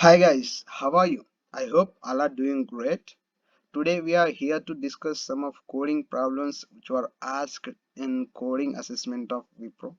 Hi guys, how are you? I hope all are doing great. Today we are here to discuss some of coding problems which were asked in coding assessment of Wipro.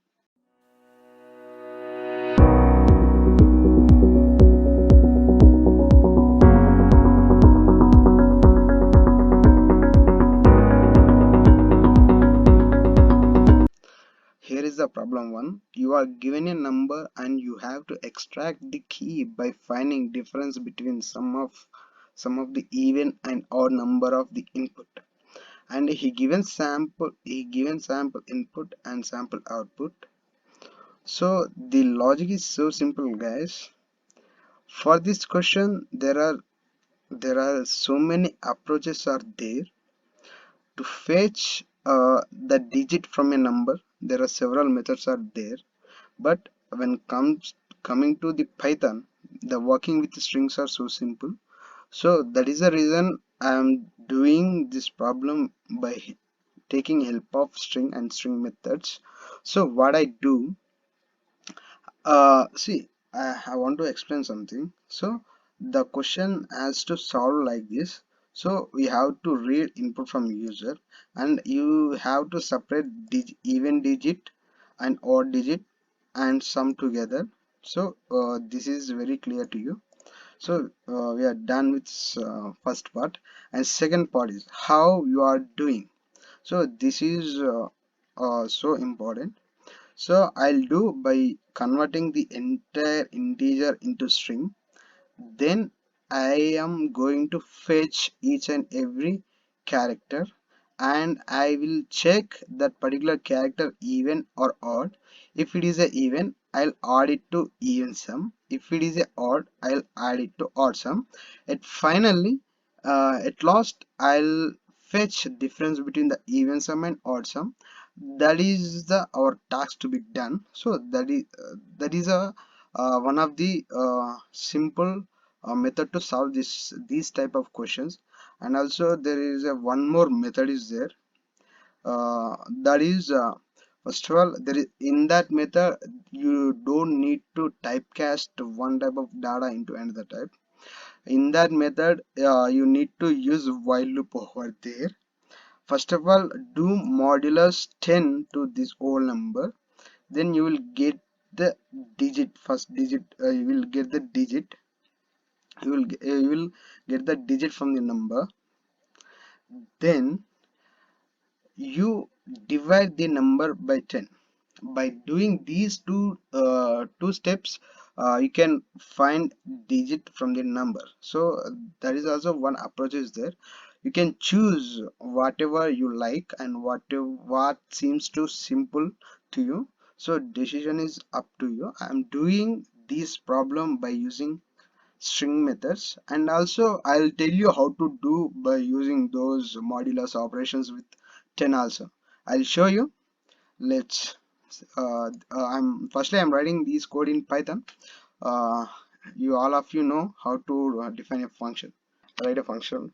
Here is the problem one. You are given a number and you have to extract the key by finding difference between some of the even and odd number of the input. And he given sample input and sample output. So the logic is so simple guys. For this question, there are so many approaches are there to fetch the digit from a number. There are several methods are there, but when comes coming to the Python, the working with strings are so simple. So that is the reason I am doing this problem by taking help of string and string methods. So what I do, see, I want to explain something. So the question has to solve like this. So we have to read input from user, and you have to separate even digit and odd digit and sum together. So this is very clear to you. So we are done with first part, and second part is how you are doing. So this is so important. So I'll do by converting the entire integer into string. Then I am going to fetch each and every character, and I will check that particular character even or odd. If it is a even, I'll add it to even sum. If it is a odd, I'll add it to odd sum. And finally, at last, I'll fetch difference between the even sum and odd sum. That is the our task to be done. So that is a one of the simple method to solve these type of questions. And also there is a one more method is there, that is first of all, there is in that method you don't need to typecast one type of data into another type. In that method you need to use while loop over there. First of all, do modulus 10 to this whole number, then you will get the digit. First digit, you will get the digit, you will get the digit from the number. Then you divide the number by 10. By doing these two steps, you can find digit from the number. So that is also one approach is there. You can choose whatever you like and what seems too simple to you. So decision is up to you. I am doing this problem by using string methods, and also I'll tell you how to do by using those modulus operations with 10 also. I'll show you. Let's I'm writing this code in Python. uh, you all of you know how to define a function. Write a function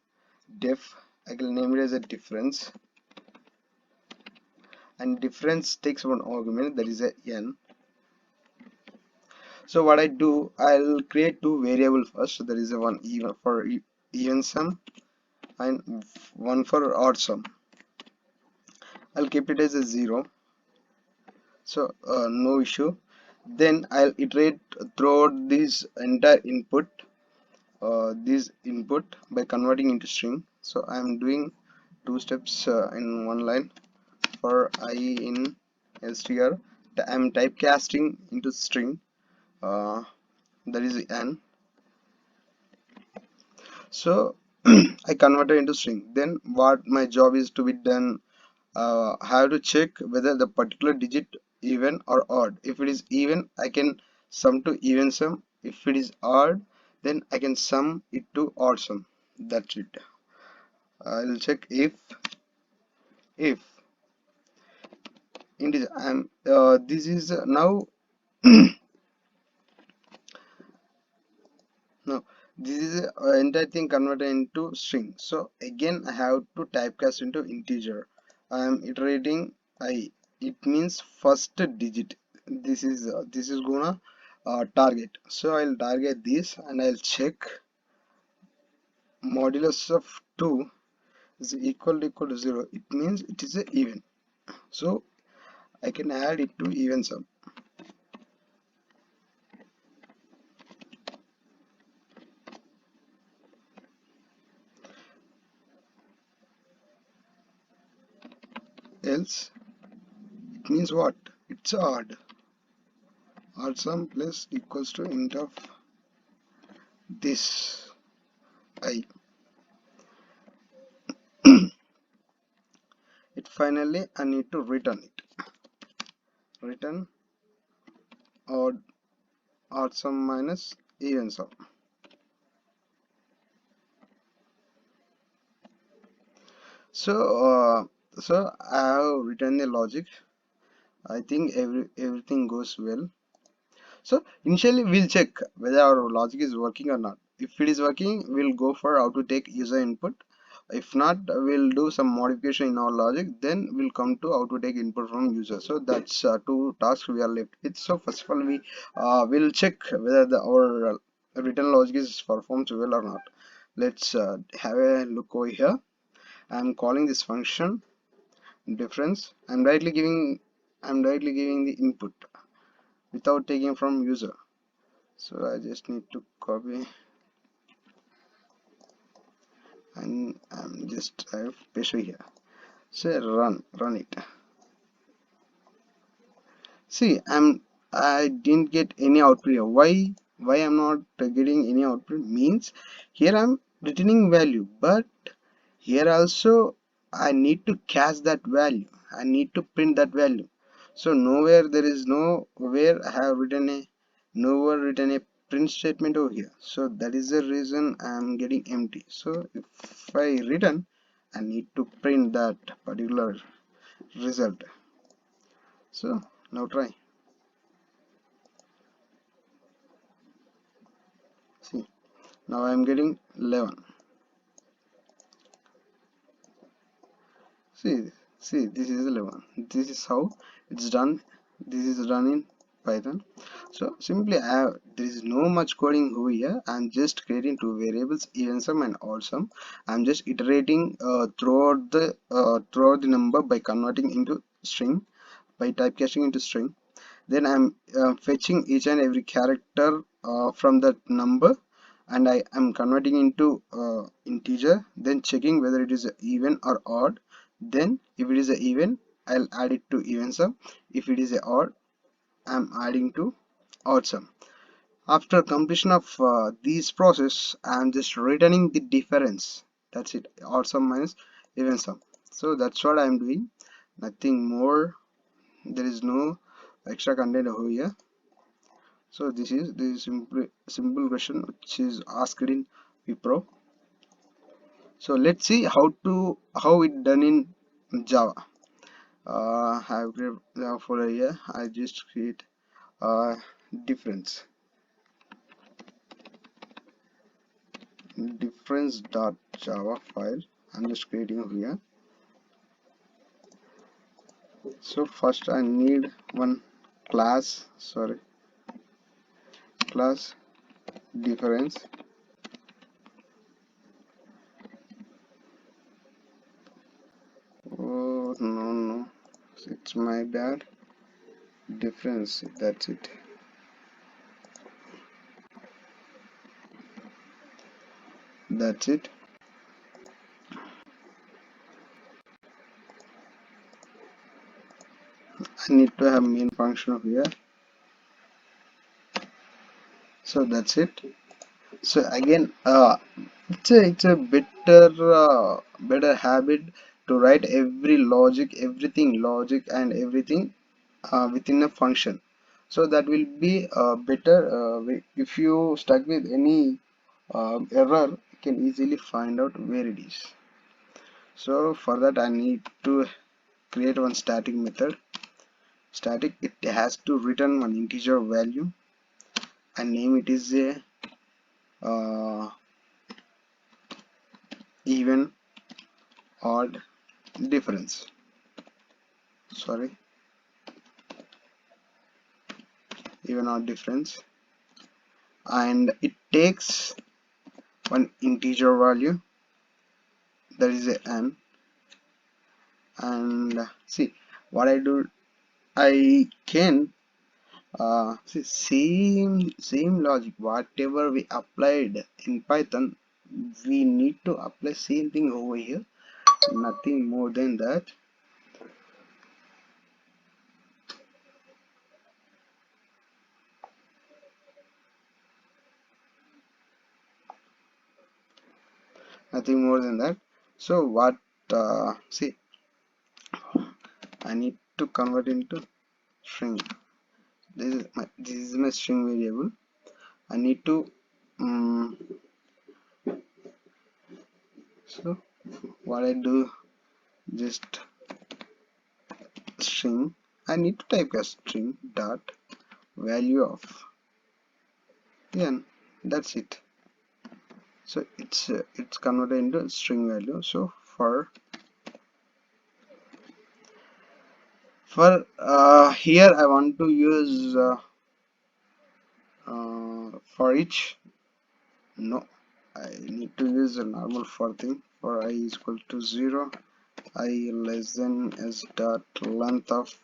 def. I will name it as a difference, and difference takes one argument, that is a n. So what I do, I'll create two variables first. So there is a one even for even sum and one for odd sum. I'll keep it as a 0, so no issue. Then I'll iterate throughout this entire input, this input by converting into string. So I'm doing two steps in one line. For I in str, I'm typecasting into string, uh, that is n. So I converted into string. Then what my job is to be done, I have to check whether the particular digit even or odd. If it is even, I can sum to even sum. If it is odd, then I can sum it to odd sum. That's it. I'll check if integer. This is now no, this is entire thing converted into string. So again I have to typecast into integer. I am iterating I. It means first digit. This is gonna target. So I'll target this and I'll check modulus of 2 is equal to 0. It means it is a even. So I can add it to even sum. Else it means what? It's odd. Odd sum plus equals to int of this I. It finally I need to return it. Return odd sum minus even sum. So I have written the logic. I think everything goes well. So initially we'll check whether our logic is working or not. If it is working, we'll go for how to take user input. If not, we'll do some modification in our logic. Then we'll come to how to take input from user. So that's two tasks we are left with. So first of all, we will check whether our written logic is performs well or not. Let's have a look over here. I'm calling this function difference. I'm directly giving the input without taking from user. So I just need to copy and I have paste here. Say run it. See, I didn't get any output here. Why I'm not getting any output means here I'm returning value, but here also I need to catch that value. I need to print that value. So nowhere there is nowhere I have written a nowhere written a print statement over here. So that is the reason I am getting empty. So if I return, I need to print that particular result. So now try. See, now I am getting 11. See, see, this is 11. This is how it's done. This is done in Python. So simply there is no much coding over here. I'm just creating two variables, even sum and odd sum. I'm just iterating throughout the number by converting into string, by typecasting into string. Then I'm fetching each and every character from that number, and I am converting into integer, then checking whether it is a even or odd. Then if it is a even, I'll add it to even sum. If it is a odd, I'm adding to odd sum. After completion of this process, I'm just returning the difference. That's it, odd sum minus even sum. So that's what I'm doing, nothing more. There is no extra content over here. So this is the simple question which is asked in Wipro. So let's see how it done in Java. I have created Java folder here. I just create a difference.java file. I'm just creating here. So first I need one class difference. Oh no, it's my bad. Difference, that's it. That's it. I need to have main function of here. So that's it. So again, it's a better habit to write logic and everything within a function. So that will be better. If you stuck with any error, you can easily find out where it is. So for that I need to create one static method. Static, it has to return one integer value and name it is a even odd difference. Sorry, even odd difference. and it takes one integer value, that is a n, and see what I do, I can see, same logic whatever we applied in Python, we need to apply same thing over here, nothing more than that. Nothing more than that. So what, see, I need to convert into string. This is my string variable. I need to so what I do, just string, I need to type a string dot value of n, that's it. So it's converted into string value. So for here I want to use for each, no, I need to use a normal for thing. For I is equal to 0, I less than s dot length of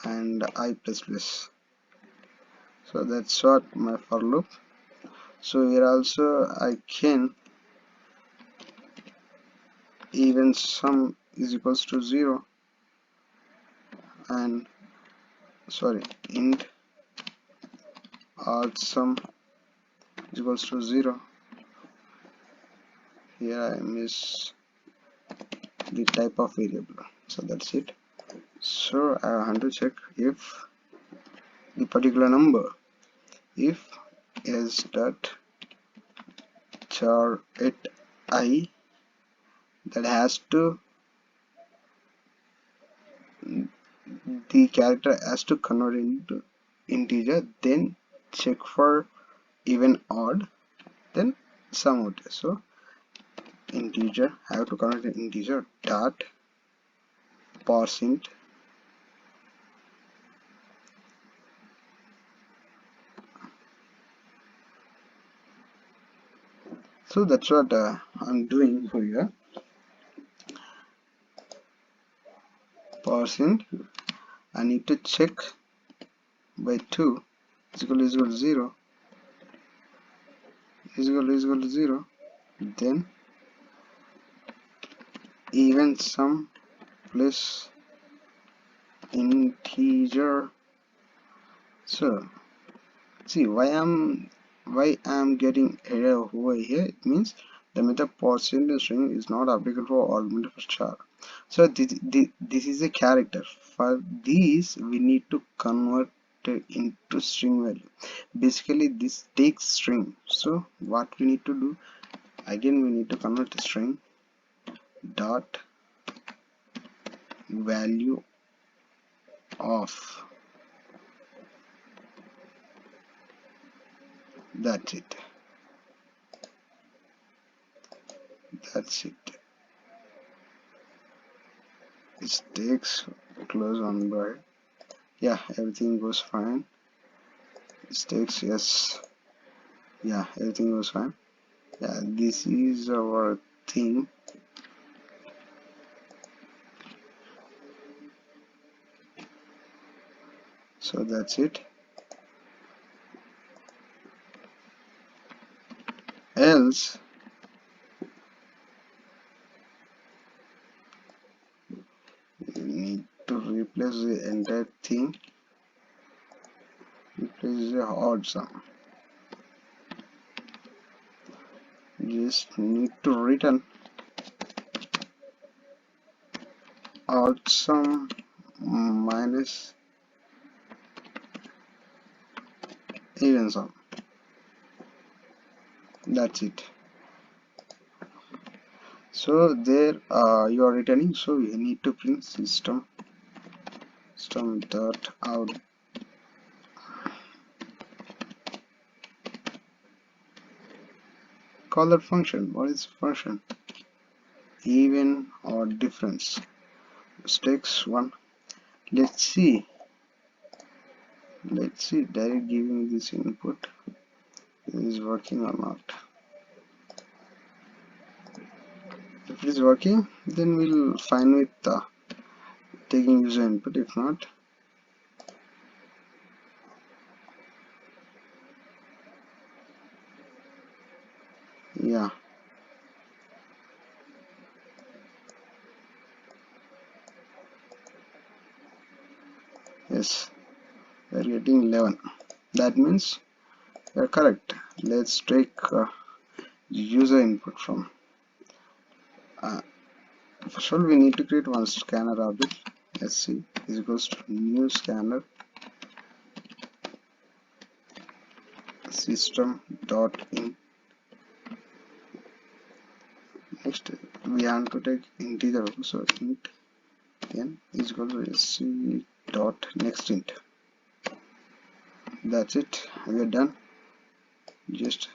and I plus plus. So that's what my for loop. So here also I can even sum is equals to 0 and sorry int odd sum is equals to 0. Here I miss the type of variable, so that's it. So I have to check if the particular number, if s dot char it I, that has to, the character has to convert into integer, then check for even odd, then sum out. So integer, I have to convert an integer dot parseInt so that's what I'm doing for here. ParseInt, I need to check by 2 is equal to 0 is equal to 0, then even sum plus integer. So see why I'm getting error over here, it means the method parseInt string is not applicable for all method for char. So this is a character. For these we need to convert into string value. Basically this takes string. So what we need to do, again we need to convert the string dot value of, that's it, that's it. It takes close on by, yeah, everything goes fine. It takes, yes, yeah, everything goes fine. Yeah, this is our thing. So that's it. Else you need to replace the entire thing, replace the odd sum, just need to return odd sum minus even sum, that's it. So there you are returning, so you need to print system dot out call that function. What is function? Even or difference. Takes one. Let's see direct giving this input. is working or not. If it is working, then we'll fine with taking user input. If not, yeah, yes, we're getting 11. That means you're correct. Let's take user input from. Uh, First of all, we need to create one scanner object. Sc is equals to new scanner system dot in. Next, we have to take integer, so int n is equal to sc dot next int. That's it. We are done. Just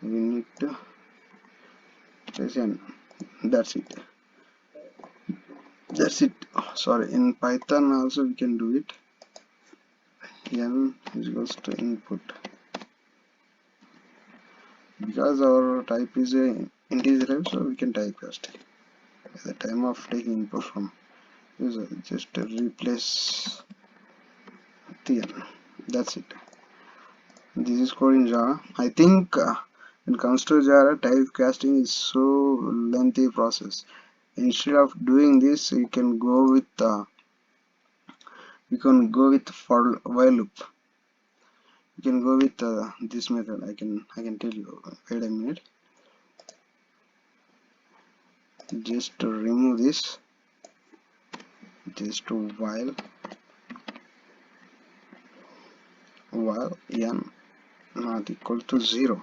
we need to press n. That's it. That's it. Oh, sorry. In Python also we can do it. N is equals to input. Because our type is a integer type, so we can type first. At the time of taking input from user, just replace the n. That's it. This is code in Java. I think when it comes to Java, typecasting is so lengthy process. Instead of doing this, you can go with for while loop. You can go with this method. I can tell you. Wait a minute. Just to remove this. Just to while n not equal to 0.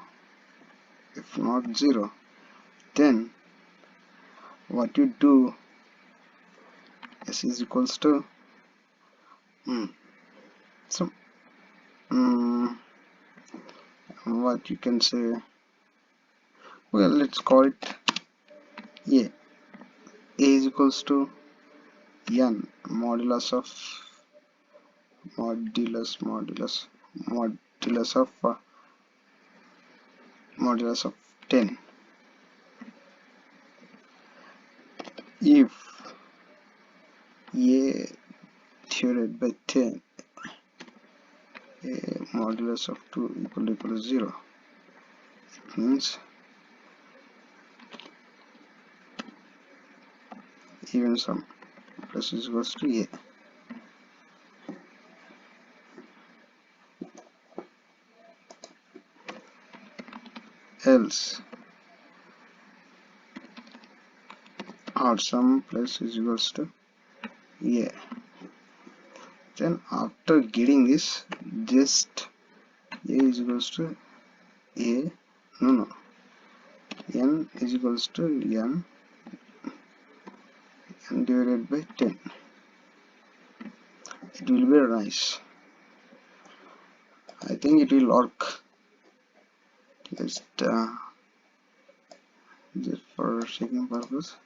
If not 0, then what you do s is equals to so what you can say, well, let's call it a is equals to n modulus of modulus of 10. If a divided by 10, a modulus of 2 equal to 0, it means even sum plus is equals to a. Else odd sum plus is equals to a. Then after getting this, just a is equals to a, no, n is equals to n divided by 10. It will be nice. I think it will work. Just for checking purpose,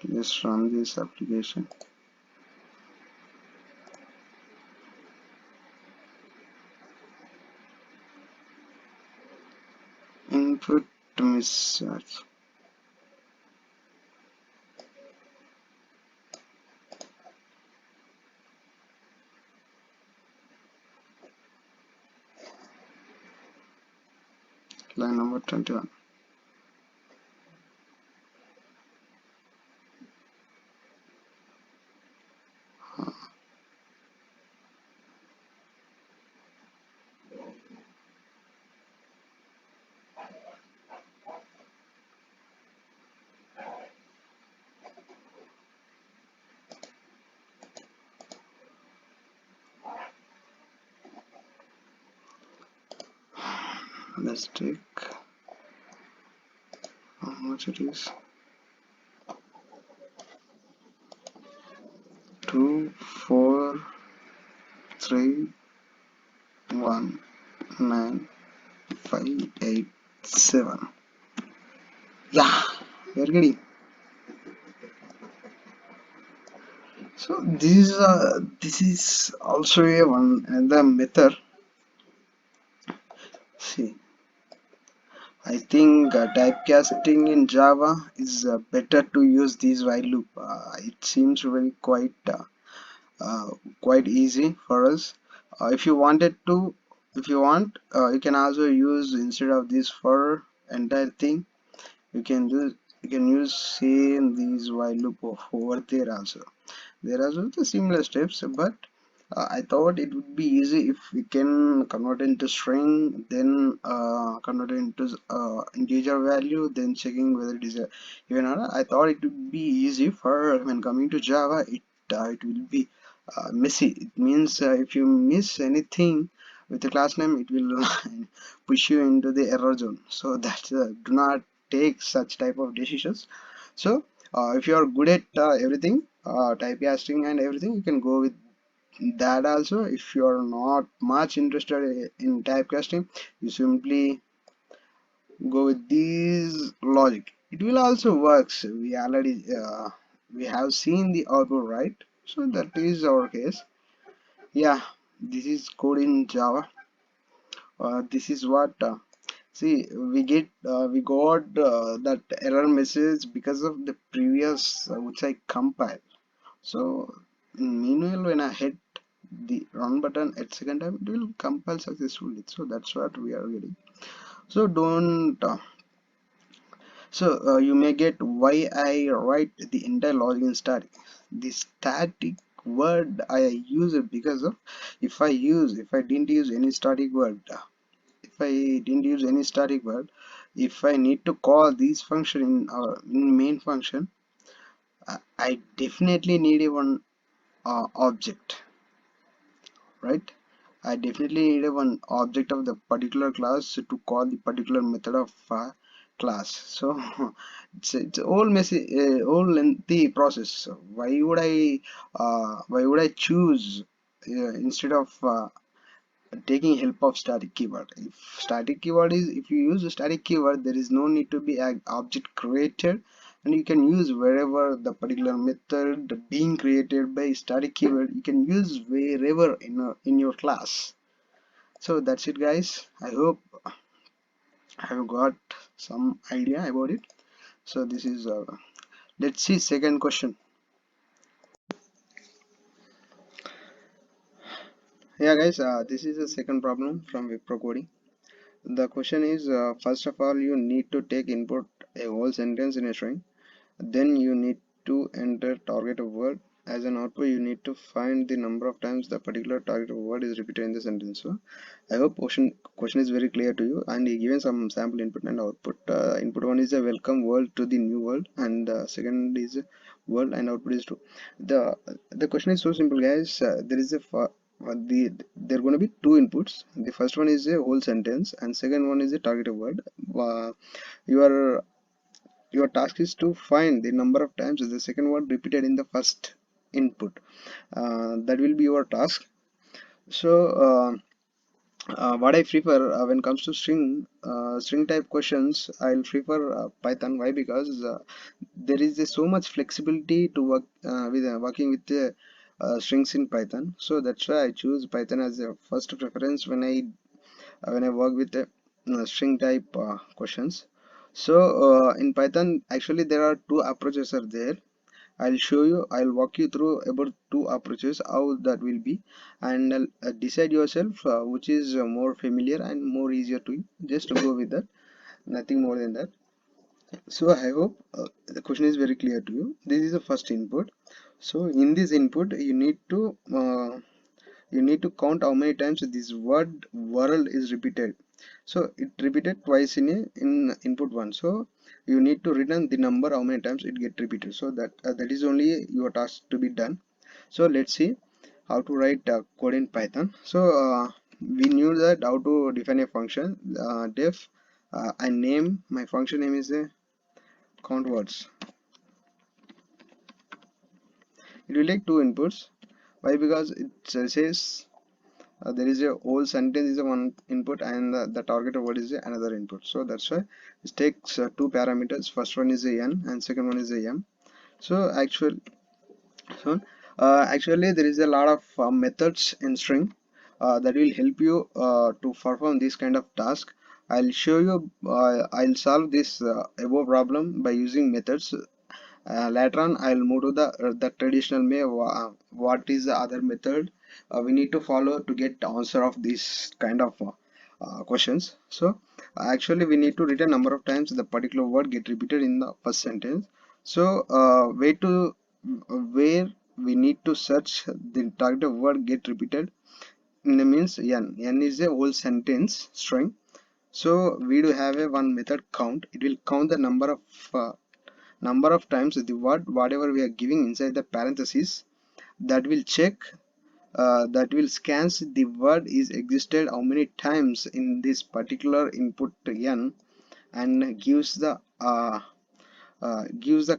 just run this application. Input mismatch. Line number 21. Let's take how much it is. 2 4 3 1 9 5 8 7. Yeah, we are getting. So this is also a one another method See, I think typecasting in Java is better to use this while loop. It seems very uh, quite easy for us. If you wanted to, if you want, you can also use instead of this for entire thing. You can do, you can use same these while loop over there also. There are also similar steps, but I thought it would be easy if we can convert into string, then convert it into integer value, then checking whether it is a even or not. I thought it would be easy for when coming to Java. It will be messy. It means if you miss anything with the class name, it will push you into the error zone. So that do not take such type of decisions. So if you are good at everything, typecasting and everything, you can go with that also. If you are not much interested in typecasting, you simply go with this logic. It will also works. We already we have seen the output, right? So that is our case. Yeah, this is code in Java. This is what see, we got that error message because of the previous which I compiled. So meanwhile, when I hit the run button at second time, it will compile successfully. So that's what we are getting. So don't you may get why I write the entire logic in static. The static word I use it because of, if I didn't use any static word, if I need to call this function in main function, I definitely need a one object, right? I definitely need a one object of the particular class to call the particular method of class. So it's all messy, all lengthy process. So why would I choose instead of taking help of static keyword? If you use a static keyword, there is no need to be an object created, and you can use wherever the particular method being created by static keyword, you can use wherever in your class. So that's it, guys. I hope I have got some idea about it. So this is let's see second question. Yeah, guys, this is the second problem from Wipro coding. The question is, first of all, you need to take input a whole sentence in a string. Then you need to enter target of word. As an output, you need to find the number of times the particular target of word is repeated in the sentence. So I hope question is very clear to you, and he given some sample input and output. Input one is a welcome world to the new world, and second is world, and output is true. The question is so simple, guys. There is a there are going to be two inputs. The first one is a whole sentence, and second one is a target of word. Your your task is to find the number of times the second word repeated in the first input. That will be your task. So what I prefer when comes to string type questions, I'll prefer Python. Why? Because there is so much flexibility to work with working with strings in Python. So that's why I choose Python as a first preference when I work with string type questions. So in Python, actually there are two approaches are there. I'll walk you through about two approaches, how that will be, and decide yourself which is more familiar and more easier to you. Just go with that, nothing more than that. So I hope the question is very clear to you. This is the first input. So in this input, you need to count how many times this word world is repeated. So it repeated twice in input one. So you need to return the number how many times it get repeated. So that is only your task to be done. So let's see how to write code in Python. So we knew that how to define a function. Def I name my function name is a count words. It will take two inputs. Why? Because it says there is a whole sentence is a one input, and the target word is another input. So that's why it takes two parameters. First one is a n and second one is a m. So actually there is a lot of methods in string. that will help you to perform this kind of task. I'll show you, I'll solve this above problem by using methods. Later on I'll move to the traditional way. What is the other method we need to follow to get answer of this kind of questions. So actually we need to return number of times the particular word get repeated in the first sentence. So where we need to search the target word get repeated in the means n is a whole sentence string. So we do have a one method count. It will count the number of times the word whatever we are giving inside the parentheses. That will check, that will scans the word is existed how many times in this particular input n, and gives the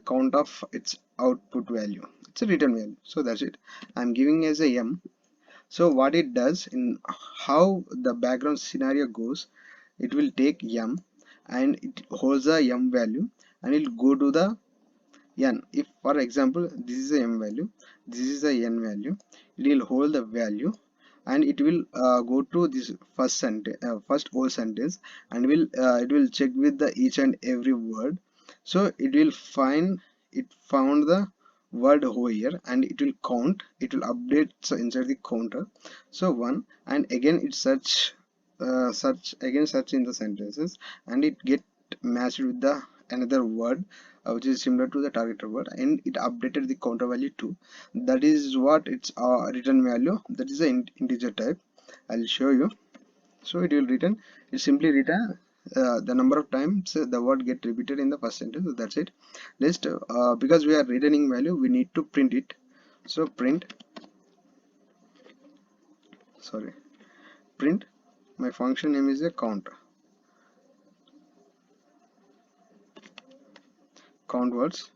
count of its output value. It's a return value. So that's it. I'm giving as a m. So what it does, in how the background scenario goes, it will take m and it holds the m value and it will go to the n. If for example this is a m value, this is a n value, it will hold the value and it will go to this first sentence, first whole sentence, and will it will check with the each and every word. So it will find, it found the word over here and it will count, it will update so inside the counter. So one, and again it search in the sentences and it get matched with the another word which is similar to the targeted word, and it updated the counter value too. That is what its return value, that is the integer type. I'll show you. So it will return, it simply return the number of times the word get repeated in the first sentence. That's it. Let's because we are returning value, we need to print it. So print, sorry, print, my function name is a count words.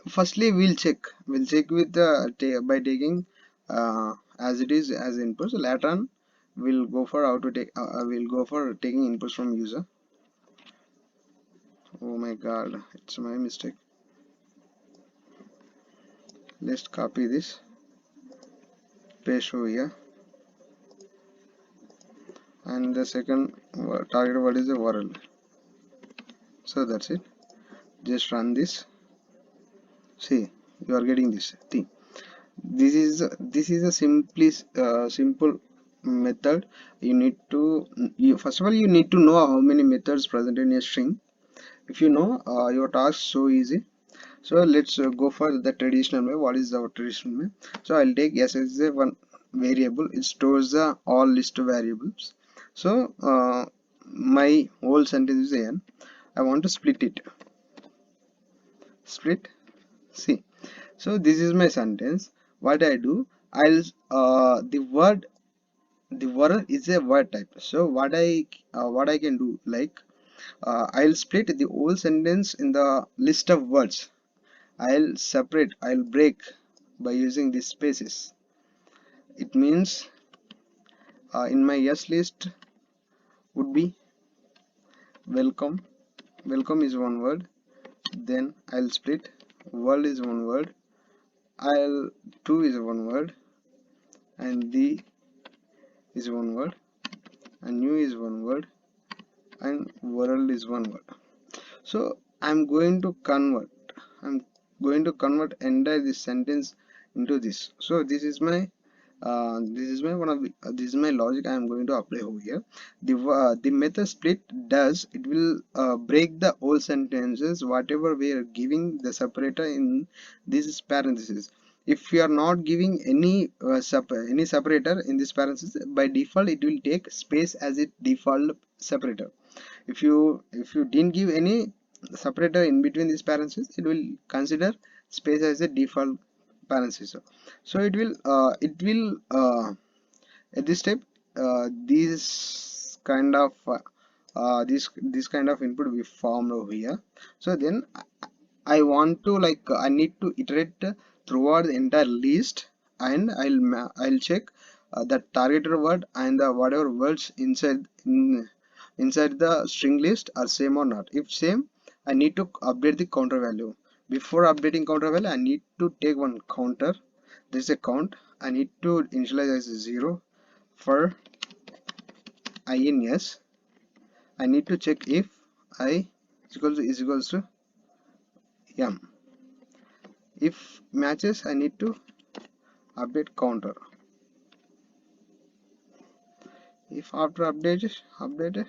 Firstly we'll check with the by taking as it is as input. So later on we'll go for how to take we'll go for taking inputs from user. Oh my god, it's my mistake. Let's copy this, paste over here, and the second target word is a URL. So that's it. Just run this. See, you are getting this thing. This is a simple method. You need to, first of all you need to know how many methods present in a string. If you know, your task so easy. So let's go for the traditional way. What is our traditional way? So I'll take s as a one variable. It stores the all list of variables. So my whole sentence is n. I want to split it. Split. See. So this is my sentence. What I do, I'll the word is a word type. So what I can do, like I'll split the whole sentence in the list of words. I'll break by using these spaces. It means in my yes list would be welcome. Welcome is one word. Then I'll split. World is one word. I'll two is one word, and the is one word, and new is one word, and world is one word. So I'm going to entire this sentence into this. So this is my one of the, this is my logic I am going to apply over here. The method split does, it will break the whole sentences whatever we are giving the separator in this parenthesis. If we are not giving any any separator in this parenthesis, by default it will take space as its default separator. If you didn't give any separator in between these parentheses, it will consider space as a default parenthesis. So it will at this step these kind of this kind of input we formed over here. So then I want to, like, I need to iterate throughout the entire list, and I'll check the targeted word and the whatever words inside the string list are same or not. If same, I need to update the counter value. Before updating counter value, I need to take one counter. This is a count. I need to initialize as 0. for ins, I need to check if I is equals to m. If matches, I need to update counter. If after after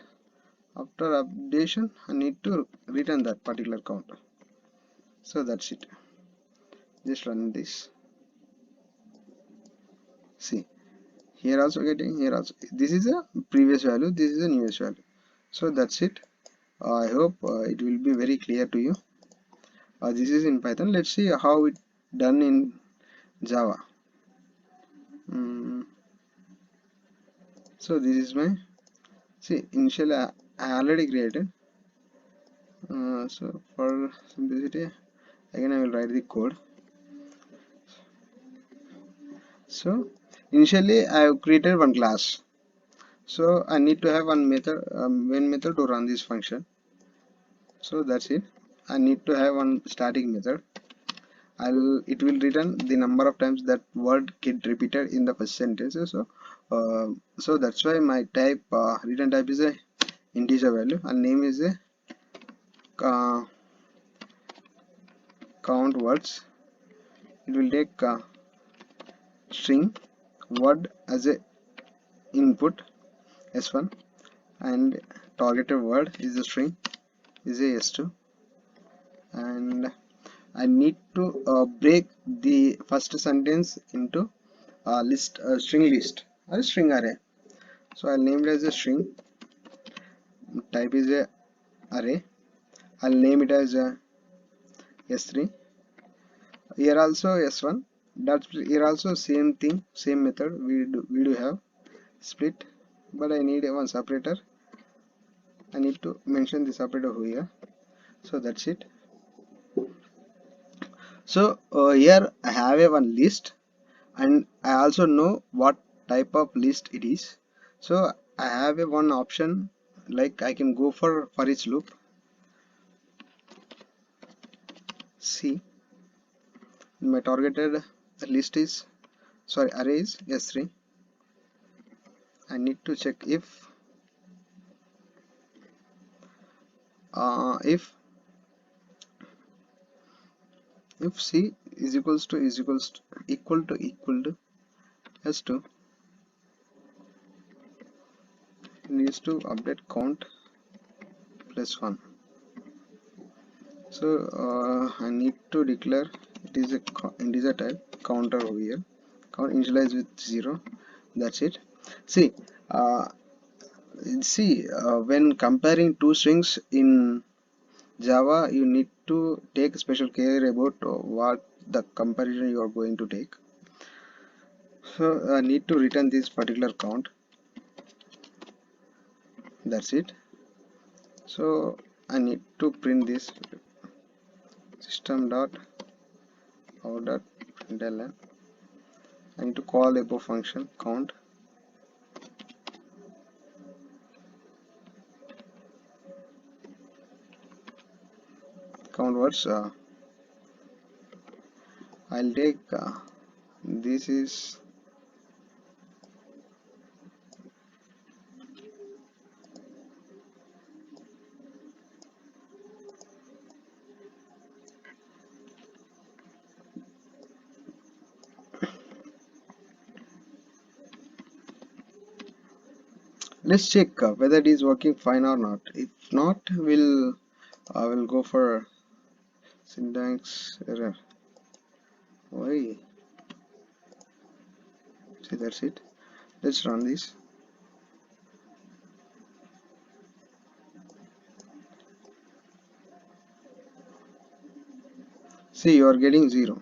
updation, I need to return that particular counter. So that's it. Just run this. See, here also getting, here also. This is a previous value, this is a newest value. So that's it. I hope it will be very clear to you. This is in Python. Let's see how it done in Java. So this is my, see, initially I already created. So for simplicity, again I will write the code. So initially I have created one class. So I need to have one method, main method to run this function. So that's it. I need to have one static method. It will return the number of times that word get repeated in the first sentence. So that's why my type return type is a integer value and name is a uh, count words. It will take string word as a input s1 and targeted word is a string is a s2, and I need to break the first sentence into list string list or a string array. So I'll name it as a string, type is a array. I'll name it as a s3. Here also s1. That's here also same thing, same method we do have split, but I need one separator. I need to mention the separator here. So that's it. So here I have a one list, and I also know what type of list it is. So I have a one option, like I can go for each loop. See, my targeted list is, sorry, array is s3. I need to check if uh, if if c is equal to s2, needs to update count plus 1. So I need to declare it is a integer type counter over here. Count initialize with 0. That's it. See, when comparing two strings in Java, you need to take special care about what the comparison you are going to take. So I need to return this particular count. That's it. So I need to print this system dot out dot println. I need to call above function count. Count words. I'll take this is let's check whether it is working fine or not. If not, I will go for syntax error. Why? See, that's it. Let's run this. See, you are getting 0.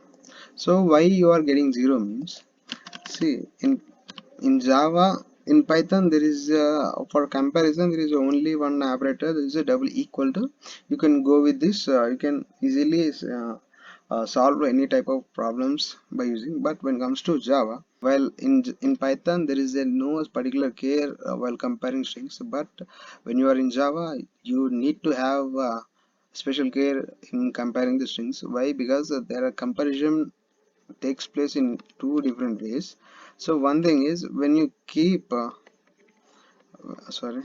So why you are getting 0 means, see, in Java, in Python there is for comparison there is only one operator. There is a double equal to. You can go with this. You can easily solve any type of problems by using. But when it comes to Java, while in Python there is a no particular care while comparing strings. But when you are in Java, you need to have special care in comparing the strings. Why? Because there are comparison takes place in two different ways. So one thing is, when you keep sorry,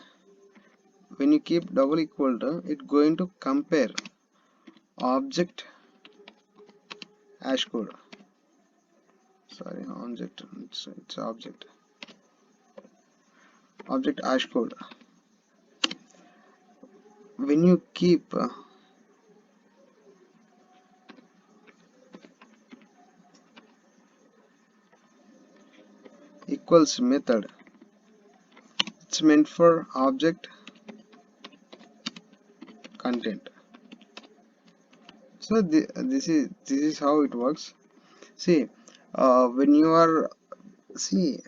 when you keep double equal to, it going to compare object hash code. Sorry, object, it's object hash code. When you keep equals method, it's meant for object content. So this is how it works. See, when you are, see,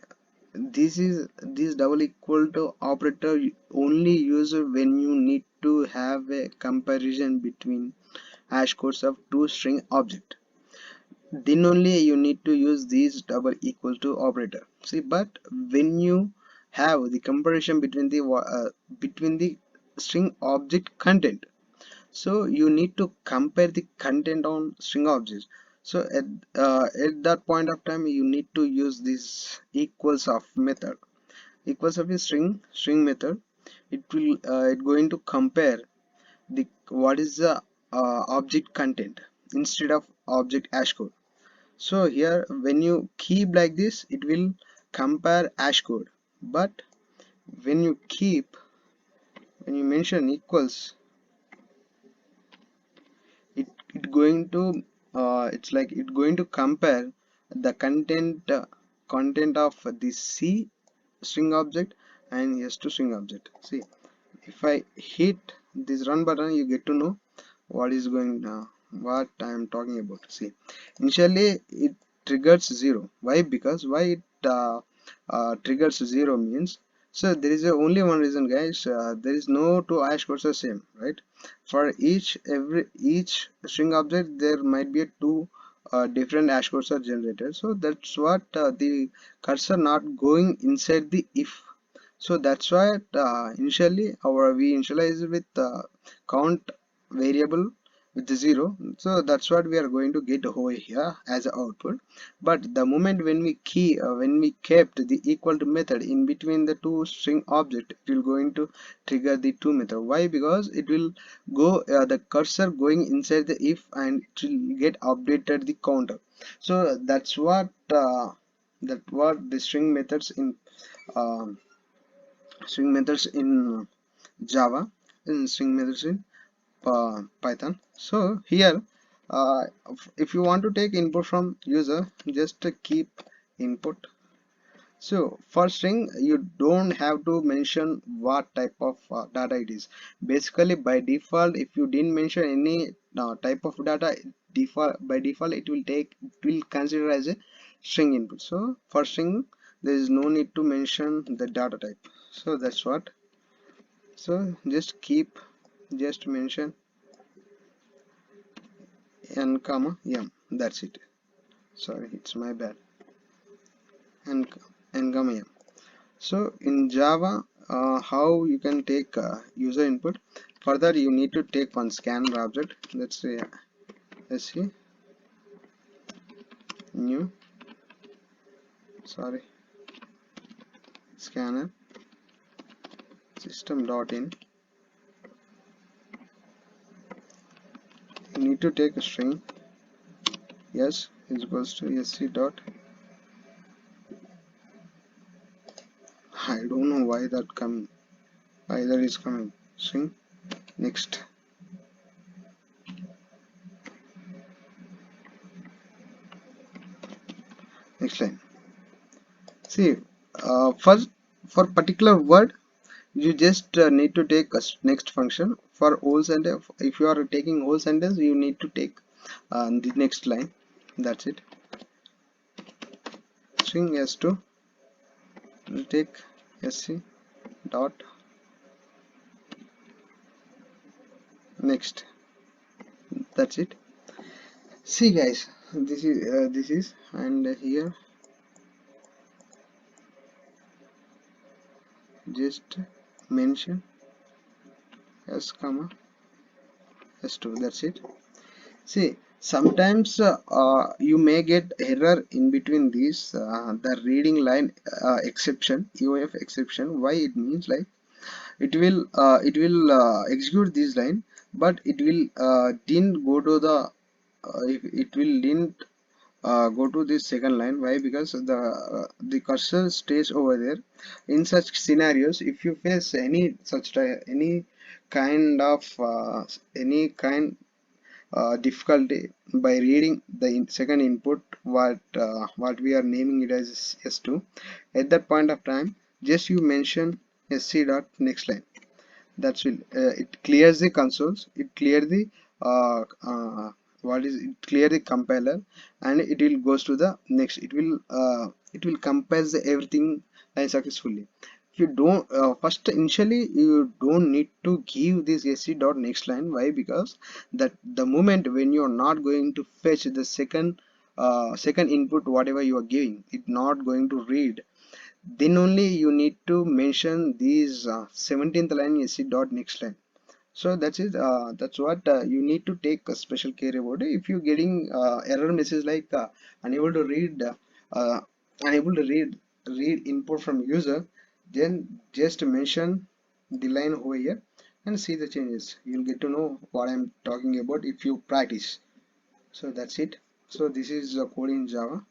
this double equal to operator only use when you need to have a comparison between hash codes of two string object. Then only you need to use these double equal to operator. See, but when you have the comparison between the string object content, so you need to compare the content on string objects. So at that point of time, you need to use this equals of method. Equals of a string method, it will it going to compare the what is the object content instead of object hash code. So here when you keep like this, it will compare hash code, but when you keep, when you mention equals, it going to it's like it going to compare the content of the C string object and S2 string object. See, if I hit this run button, you get to know what is going what I am talking about. See, initially it triggers 0. Why? Because why it triggers 0 means, so there is only one reason, guys. There is no two hash codes are same, right? For each string object, there might be a two different hash codes are generated. So that's what the cursor not going inside the if. So that's why initially we initialize with count variable with the 0. So that's what we are going to get over here as an output. But the moment when we when we kept the equal to method in between the two string object, it will going to trigger the two method. Why? Because it will go the cursor going inside the if, and it will get updated the counter. So that's what the um, string methods in Java, and string methods in Python. So here, uh, if you want to take input from user, just keep input. So for string, you don't have to mention what type of data it is. Basically, by default, if you didn't mention any type of data, by default it will consider as a string input. So for string, there is no need to mention the data type. So that's what. So just mention n comma m. That's it. Sorry, it's my bad. n n comma m. So in Java, how you can take user input? Further, you need to take one scanner object. Let's say sc new, sorry, scanner system dot in. You need to take a string s is equals to sc dot. I don't know why that come, either is coming string. Next, next line. See, first for particular word, you just need to take a next function. For whole sentence, if you are taking whole sentence, you need to take the next line. That's it. String s2 will take sc dot next. That's it. See, guys, this is and here just mention s comma s2. That's it. See, Sometimes you may get error in between these the reading line exception, EOF exception. Why? It means like it will execute this line, but it will didn't go to the it will didn't go to this second line. Why? Because the cursor stays over there. In such scenarios, if you face any such any kind of difficulty by reading the second input, what we are naming it as S2, at that point of time, just you mention SC dot next line. That's will it clears the consoles, it clear the what is it clear the compiler, and it will goes to the next. It will compile the everything successfully. If you don't first initially you don't need to give this sc dot next line. Why? Because that the moment when you are not going to fetch the second input, whatever you are giving, it not going to read, then only you need to mention these 17th line sc dot next line. So that's it. That's what you need to take a special care about it. If you're getting error message like unable to read uh, unable to read input from user, then just mention the line over here and see the changes. You'll get to know what I'm talking about if you practice. So that's it. So this is code in Java.